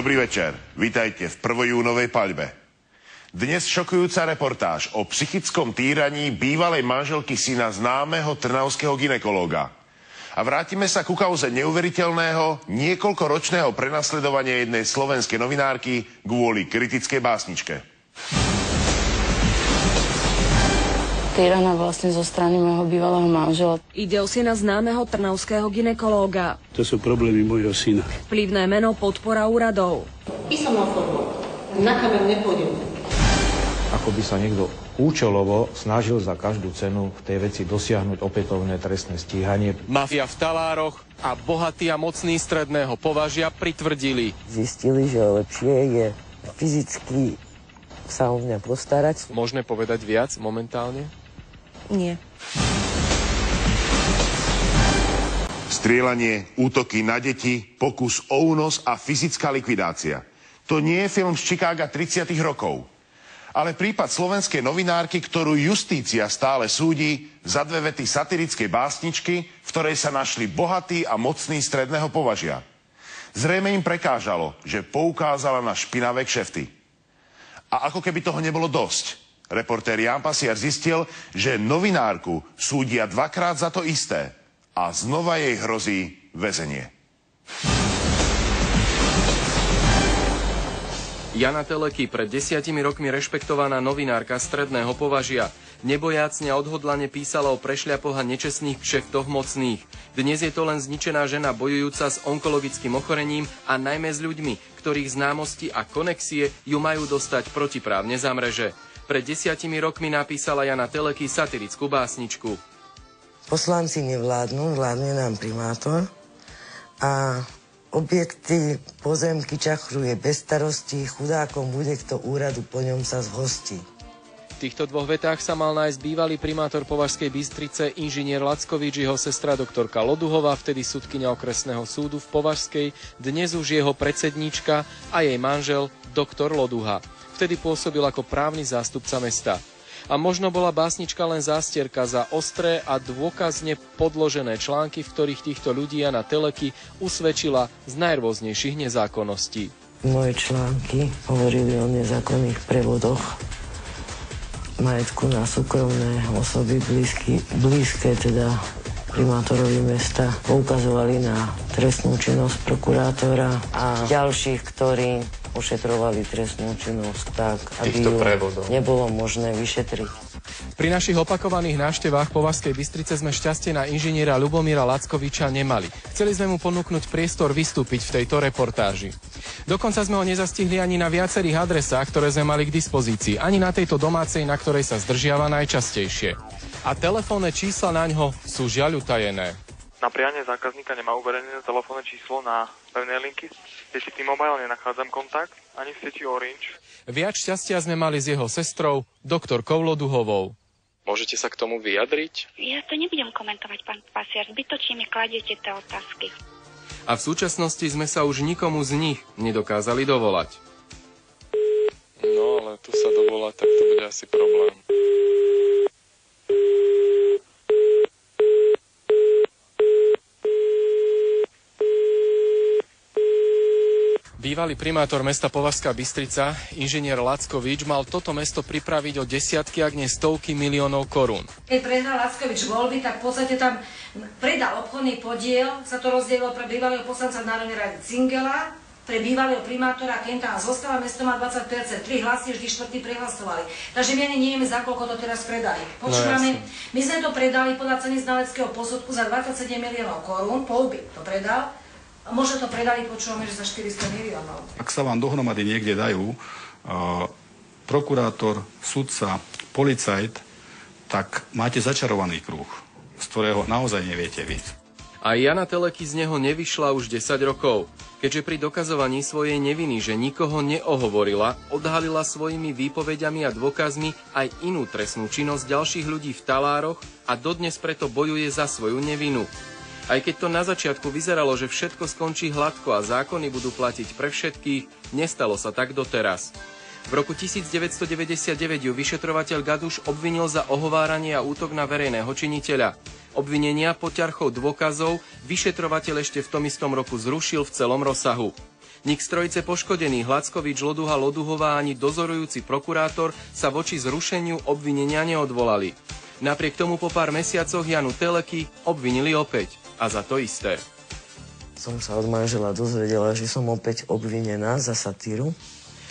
Dobrý večer, vítajte v prvojúnovej paľbe. Dnes šokujúca reportáž o psychickom týraní bývalej manželky syna známeho trnavského gynekológa. A vrátime sa ku kauze neuveriteľného, niekoľkoročného prenasledovania jednej slovenskej novinárky kvôli kritickej básničke. Týraná vlastne zo strany môjho bývalého manžela. Ide o syna známeho trnavského gynekológa. To sú problémy môjho syna. Vplyvné meno, podpora úradov. Písomnou formou. Na kameru nepôjdem. Ako by sa niekto účelovo snažil za každú cenu v tej veci dosiahnuť opätovné trestné stíhanie. Mafia v talároch a bohatí a mocní stredného považia pritvrdili. Zistili, že lepšie je fyzicky sa o mňa postarať. Možné povedať viac momentálne? Nie. Strieľanie, útoky na deti, pokus o únos a fyzická likvidácia. To nie je film z Chicaga 30. rokov, ale prípad slovenskej novinárky, ktorú justícia stále súdi za dve vety satirickej básničky, v ktorej sa našli bohatí a mocní stredného považia. Zrejme im prekážalo, že poukázala na špinavé kšefty. A ako keby toho nebolo dosť, reportér Ján Pasiar zistil, že novinárku súdia dvakrát za to isté a znova jej hrozí väzenie. Jana Teleky, pred 10 rokmi rešpektovaná novinárka stredného považia, nebojácne a odhodlane písala o prešľapoch a nečestných kšeftoch mocných. Dnes je to len zničená žena bojujúca s onkologickým ochorením a najmä s ľuďmi, ktorých známosti a konexie ju majú dostať protiprávne za mreže. Pred 10 rokmi napísala Jana Teleky satirickú básničku. Poslanci nevládnu, vládne nám primátor a objekty, pozemky čachruje bez starostí, chudákom bude kto úradu, po ňom sa zhostí. V týchto dvoch vetách sa mal nájsť bývalý primátor Považskej Bystrice inžinier Lackovič, jeho sestra doktorka Loduhová, vtedy sudkyňa okresného súdu v Považskej, dnes už jeho predsedníčka a jej manžel doktor Loduha. Vtedy pôsobil ako právny zástupca mesta. A možno bola básnička len zástierka za ostré a dôkazne podložené články, v ktorých týchto ľudí Jana Teleky usvedčila z najrôznejších nezákonností. Moje články hovorili o nezákonných prevodoch majetku na súkromné osoby blízke teda primátorovi mesta. Poukazovali na trestnú činnosť prokurátora a ďalších, ktorí ošetrovali trestnú činnosť tak, aby ju nebolo možné vyšetriť. Pri našich opakovaných návštevách Považskej Bystrice sme šťastie na inžiniera Ľubomíra Lackoviča nemali. Chceli sme mu ponúknuť priestor vystúpiť v tejto reportáži. Dokonca sme ho nezastihli ani na viacerých adresách, ktoré sme mali k dispozícii, ani na tejto domácej, na ktorej sa zdržiava najčastejšie. A telefónne čísla naňho sú žiaľ utajené. Na prianie zákazníka nemá uvedené telefónne číslo na pevnej linky. V sieti T-Mobile nenachádzam kontakt, ani v sieti Orange. Viac šťastia sme mali s jeho sestrou, doktorkou Loduhovou. Môžete sa k tomu vyjadriť? Ja to nebudem komentovať, pán Pasiar. Zbytočne mi kladiete tie otázky. A v súčasnosti sme sa už nikomu z nich nedokázali dovolať. No, ale tu sa dovolať, tak to bude asi problém. Bývalý primátor mesta Považská Bystrica, inžinier Lackovič, mal toto mesto pripraviť o desiatky, ak nie stovky miliónov korún. Keď prehral Lackovič voľby, tak v podstate tam predal obchodný podiel, sa to rozdielilo pre bývalého poslanca Národnej rady Cingela, pre bývalého primátora Kenta a zostala, mesto má 20%, 3 hlasy, vždy štvrtí prehlasovali. Takže my ani nevieme, za koľko to teraz predali. Počúvame, my sme to predali podľa ceny znaleckého posudku za 27 miliónov korún, polby to predal. A možno to predali, počúvame, že za 400 miliónov. Ak sa vám dohromady niekde dajú prokurátor, sudca, policajt, tak máte začarovaný kruh, z ktorého naozaj neviete vyjsť. A Jana Teleky z neho nevyšla už 10 rokov. Keďže pri dokazovaní svojej neviny, že nikoho neohovorila, odhalila svojimi výpovediami a dôkazmi aj inú trestnú činnosť ďalších ľudí v talároch a dodnes preto bojuje za svoju nevinu. Aj keď to na začiatku vyzeralo, že všetko skončí hladko a zákony budú platiť pre všetkých, nestalo sa tak doteraz. V roku 1999 ju vyšetrovateľ Gaduš obvinil za ohováranie a útok na verejného činiteľa. Obvinenia poťarchou dôkazov vyšetrovateľ ešte v tom istom roku zrušil v celom rozsahu. Nik z trojice poškodených Hlackovič, Loduha, Loduhová ani dozorujúci prokurátor sa voči zrušeniu obvinenia neodvolali. Napriek tomu po pár mesiacoch Janu Teleky obvinili opäť. A za to isté. Som sa od manžela dozvedela, že som opäť obvinená za satíru.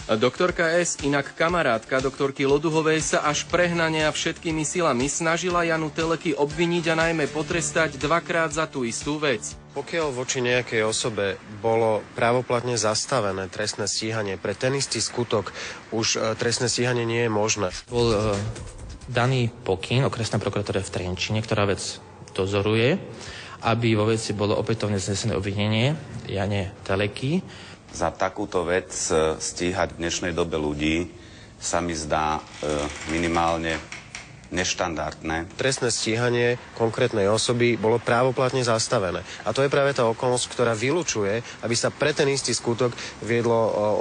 Doktorka S., inak kamarátka doktorky Loduhovej, sa až prehnane a všetkými silami snažila Janu Teleky obviniť a najmä potrestať dvakrát za tú istú vec. Pokiaľ voči nejakej osobe bolo právoplatne zastavené trestné stíhanie pre ten istý skutok, už trestné stíhanie nie je možné. Bol daný pokyn okresnej prokuratúre v Trenčine, ktorá vec dozoruje, aby vo veci bolo opätovne znesené obvinenie Jane Teleky. Za takúto vec stíhať v dnešnej dobe ľudí sa mi zdá minimálne neštandardné. Trestné stíhanie konkrétnej osoby bolo právoplatne zastavené. A to je práve tá okolnosť, ktorá vylučuje, aby sa pre ten istý skutok viedlo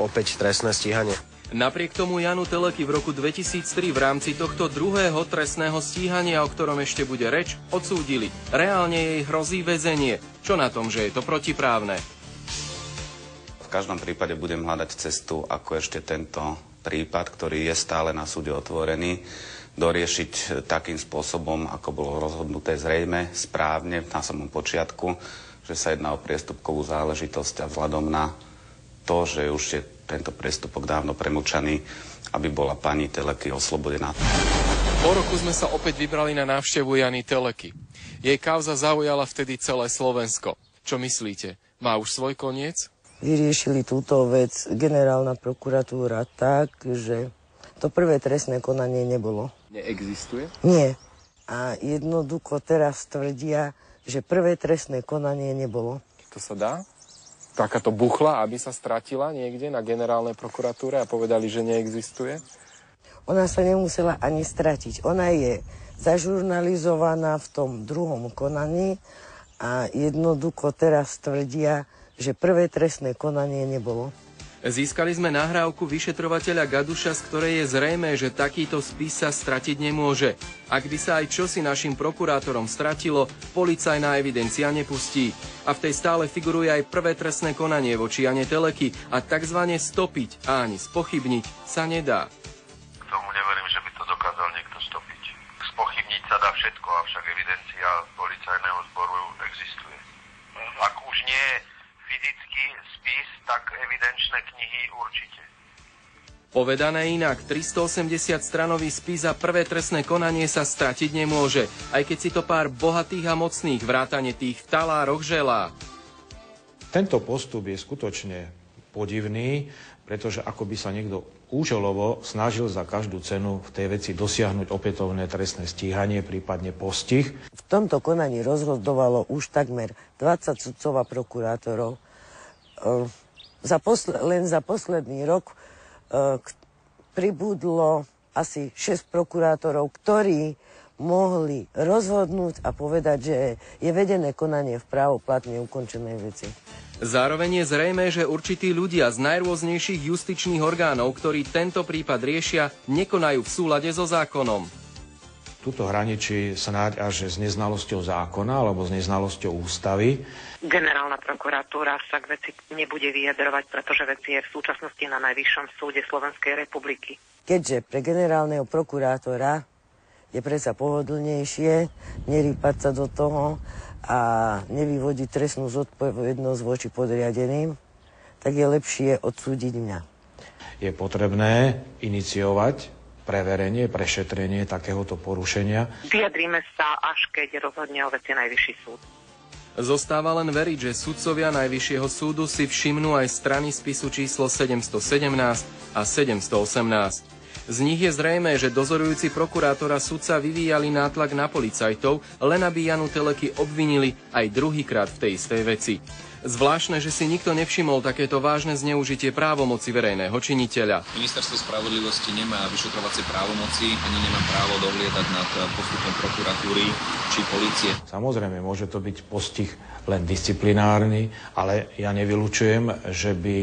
opäť trestné stíhanie. Napriek tomu Janu Teleky v roku 2003 v rámci tohto druhého trestného stíhania, o ktorom ešte bude reč, odsúdili. Reálne jej hrozí väzenie. Čo na tom, že je to protiprávne? V každom prípade budem hľadať cestu, ako ešte tento prípad, ktorý je stále na súde otvorený, doriešiť takým spôsobom, ako bolo rozhodnuté zrejme, správne na samom počiatku, že sa jedná o priestupkovú záležitosť a vzhľadom na to, že už je tento priestupok dávno premlčaný, aby bola pani Teleky oslobodená. Po roku sme sa opäť vybrali na návštevu Jany Teleky. Jej kauza zaujala vtedy celé Slovensko. Čo myslíte? Má už svoj koniec? Vyriešili túto vec generálna prokuratúra tak, že to prvé trestné konanie nebolo. Neexistuje? Nie. A jednoducho teraz tvrdia, že prvé trestné konanie nebolo. To sa dá? Takáto buchla, aby sa stratila niekde na generálnej prokuratúre a povedali, že neexistuje? Ona sa nemusela ani stratiť. Ona je zažurnalizovaná v tom druhom konaní a jednoducho teraz tvrdia, že prvé trestné konanie nebolo. Získali sme nahrávku vyšetrovateľa Gaduša, z ktorej je zrejmé, že takýto spis sa stratiť nemôže. Ak by sa aj čosi našim prokurátorom stratilo, policajná evidencia nepustí. A v tej stále figuruje aj prvé trestné konanie voči Jane Teleky a takzvané stopiť a ani spochybniť sa nedá. K tomu neverím, že by to dokázal niekto stopiť. Spochybniť sa dá všetko, avšak evidencia policajného zboru existuje. Ak už nie fyzický spis, tak evidenčné knihy určite. Povedané inak, 380-stranový spis a prvé trestné konanie sa stratiť nemôže, aj keď si to pár bohatých a mocných vrátane tých v talároch želá. Tento postup je skutočne podivný, pretože ako by sa niekto účelovo snažil za každú cenu v tej veci dosiahnuť opätovné trestné stíhanie, prípadne postih. V tomto konaní rozhodovalo už takmer 20 sudcov a prokurátorov. Len za posledný rok pribudlo asi 6 prokurátorov, ktorí mohli rozhodnúť a povedať, že je vedené konanie v právoplatne ukončenej veci. Zároveň je zrejmé, že určití ľudia z najrôznejších justičných orgánov, ktorí tento prípad riešia, nekonajú v súlade so zákonom. Tuto hraničí snáď až s neznalosťou zákona alebo s neznalosťou ústavy. Generálna prokuratúra sa k veci nebude vyjadrovať, pretože veci je v súčasnosti na Najvyššom súde Slovenskej republiky. Keďže pre generálneho prokurátora je predsa pohodlnejšie nerýpať sa do toho a nevyvodiť trestnú zodpovednosť voči podriadeným, tak je lepšie odsúdiť mňa. Je potrebné iniciovať preverenie, prešetrenie takéhoto porušenia. Vyjadríme sa, až keď rozhodne o veci Najvyšší súd. Zostáva len veriť, že sudcovia Najvyššieho súdu si všimnú aj strany spisu číslo 717 a 718. Z nich je zrejmé, že dozorujúci prokurátor a sudca vyvíjali nátlak na policajtov, len aby Janu Teleky obvinili aj druhýkrát v tej istej veci. Zvláštne, že si nikto nevšimol takéto vážne zneužitie právomoci verejného činiteľa. Ministerstvo spravodlivosti nemá vyšetrovacie právomoci, ani nemá právo dohliadať nad postupom prokuratúry či polície. Samozrejme, môže to byť postih len disciplinárny, ale ja nevylučujem, že by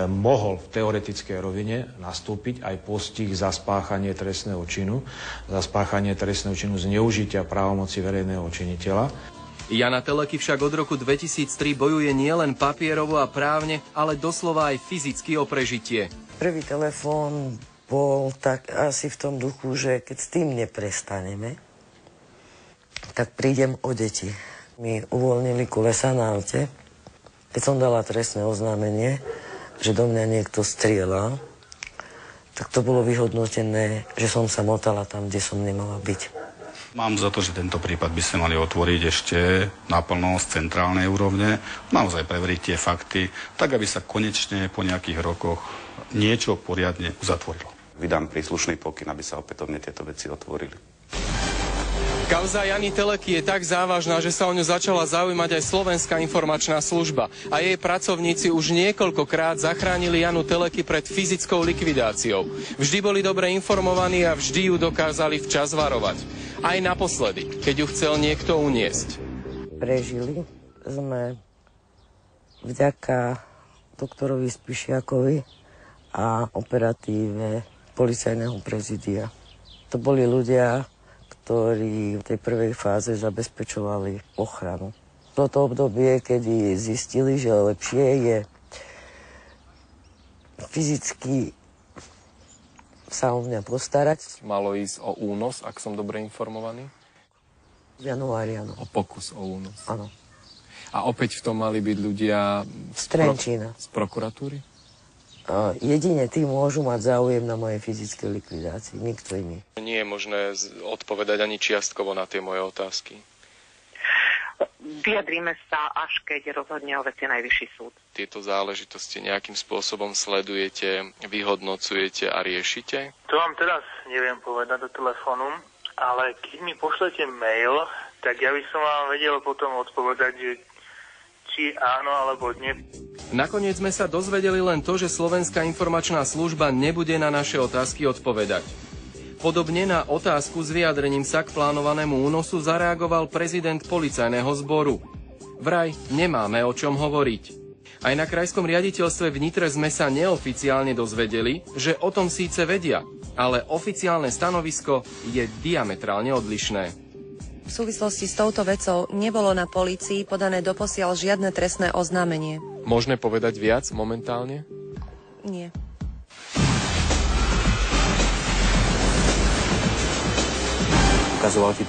mohol v teoretickej rovine nastúpiť aj postih za spáchanie trestného činu zneužitia právomoci verejného činiteľa. Jana Teleky však od roku 2003 bojuje nielen papierovo a právne, ale doslova aj fyzicky o prežitie. Prvý telefón bol tak asi v tom duchu, že keď s tým neprestaneme, tak prídem o deti. Mi uvoľnili kolesa na aute. Keď som dala trestné oznámenie, že do mňa niekto strieľal, tak to bolo vyhodnotené, že som sa motala tam, kde som nemala byť. Mám za to, že tento prípad by sme mali otvoriť ešte naplno z centrálnej úrovne, naozaj preveriť tie fakty, tak aby sa konečne po nejakých rokoch niečo poriadne uzatvorilo. Vydám príslušný pokyn, aby sa opätovne tieto veci otvorili. Kauza Jany Teleky je tak závažná, že sa o ňu začala zaujímať aj Slovenská informačná služba a jej pracovníci už niekoľkokrát zachránili Janu Teleky pred fyzickou likvidáciou. Vždy boli dobre informovaní a vždy ju dokázali včas varovať. Aj naposledy, keď ju chcel niekto uniesť. Prežili sme vďaka doktorovi Spišiakovi a operatíve policajného prezidia. To boli ľudia, ktorí v tej prvej fáze zabezpečovali ochranu. Toto obdobie, kedy zistili, že lepšie je fyzicky sa o mňa postarať. Malo ísť o únos, ak som dobre informovaný? V januári, áno. O pokus o únos. Áno. A opäť v tom mali byť ľudia z Trenčína. Z prokuratúry? Jedine tí môžu mať záujem na mojej fyzickej likvidácii, nikto iný. Nie je možné odpovedať ani čiastkovo na tie moje otázky. Vyjadríme sa, až keď rozhodne o veci Najvyšší súd. Tieto záležitosti nejakým spôsobom sledujete, vyhodnocujete a riešite? To vám teraz neviem povedať do telefónu, ale keď mi pošlete mail, tak ja by som vám vedel potom odpovedať, že či áno alebo nie. Nakoniec sme sa dozvedeli len to, že Slovenská informačná služba nebude na naše otázky odpovedať. Podobne na otázku s vyjadrením sa k plánovanému únosu zareagoval prezident policajného zboru. Vraj nemáme o čom hovoriť. Aj na krajskom riaditeľstve v Nitre sme sa neoficiálne dozvedeli, že o tom síce vedia, ale oficiálne stanovisko je diametrálne odlišné. V súvislosti s touto vecou nebolo na polícii podané doposiaľ žiadne trestné oznámenie. Môžeme povedať viac momentálne? Nie. Ukazoval ti